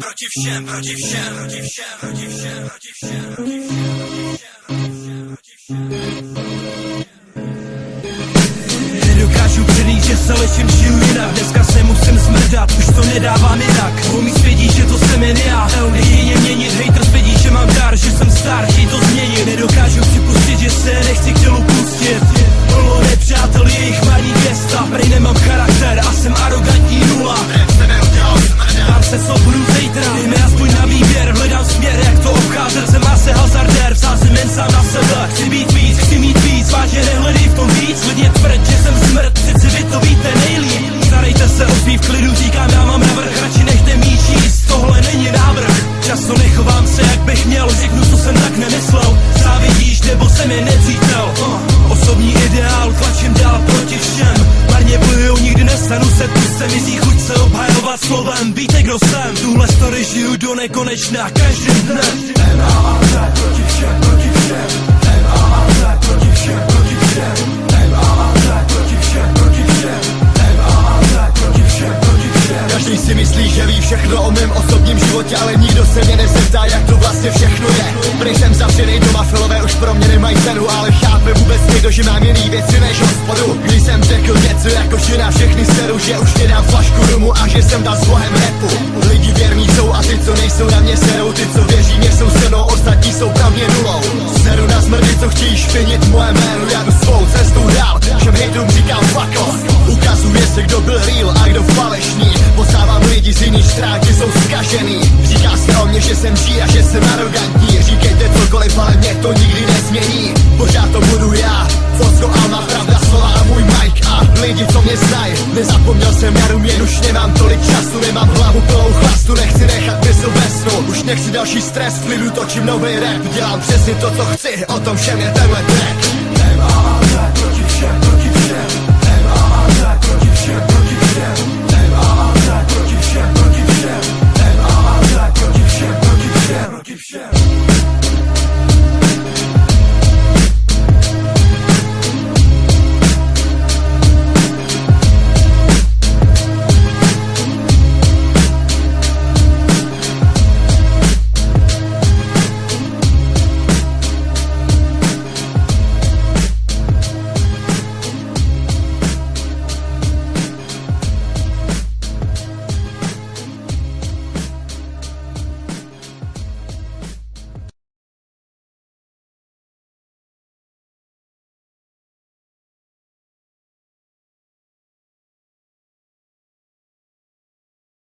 proti všem, proti všem, proti všem, proti všem, proti všem, proti všem, proti všem. Nedokážu předejít, že se lečím, žiju jinak. Dneska se musím zmrdat, už to nedávám jinak. Homíc vědí, že to jsem jen já. Nechtějí měnit, haters vědí, že mám dar, že jsem star, chtějí to změnit. Nedokážu připustit, že se nechci k tělu pustit. Plno nepřátel, jejich marní gesta. Prej nemám charakter a jsem arrogantní nula. Dám se, co budu zítra. Dejme aspoň na výběr, hledám směr, jak to obcházet. Jsem asi hazardér, vsázím jen sám na sebe. Chci být víc, chci mít víc, vážně nehledej v tom víc. Lidně tvrd, že jsem smrt, přeci vy to víte nejlíp. Starejte se o svý v klidu, říkám, já mám navrch. Radši nechte mít číst, tohle není návrh. Často nechovám se, jak bych měl, řeknu, co jsem tak nemyslel. Závidíš, nebo jsem je nepřítel. Osobní ideál, tlačím dál proti všem. Marně bojujou, nikdy nestanu se, tu se mizí chuť se obhajovat slovem. Víte, kdo jsem, tuhle story žiju do nekonečna, každým dnem. M.A.A.Z. proti všem, proti všem. M.A.A.Z. proti všem, proti všem. M.A.A.Z. proti všem, proti všem. M.A.A.Z. proti všem, proti všem. Každý si myslí, že ví všechno o mém osobním životě, ale nikdo se mě nezeptá, jak to vlastně všechno je. Prej jsem zavřenej doma, filové už pro mě nemají cenu, ale chápe vůbec někdo, že mám jiný věci než hospodu. Když jsem řekl něco jako, že na všechny seru, že už nedám flašku rumu a že jsem dal s bohem rapu. Lidi věrní jsou a ty, co nejsou, na mě serou. Ty, co věří mě, jsou se mnou, ostatní jsou pro mě nulou. Seru na smrdy, co chtějí špinit moje jméno, já jdu svou cestou dál, všem hejtům říkám fuck off. Ukazuje se, kdo byl real a kdo falešný. Poznávám lidi z jiných strán, že jsou zkažený. Říká se o mě, že jsem ží a že jsem arrogantní. Říkejte cokoliv, ale mě to nikdy nezmění. Pořád to budu já, Focko, Alma, pravda, slova a můj mic. A lidi, co mě znají, nezapomněl jsem na rum, jen už nemám tolik času. Nemám hlavu plnou chlastu, nechci nechat mysl ve snu. Už nechci další stres, v klidu točím novej rap. Dělám přesně to, co chci, o tom všem je tenhle track.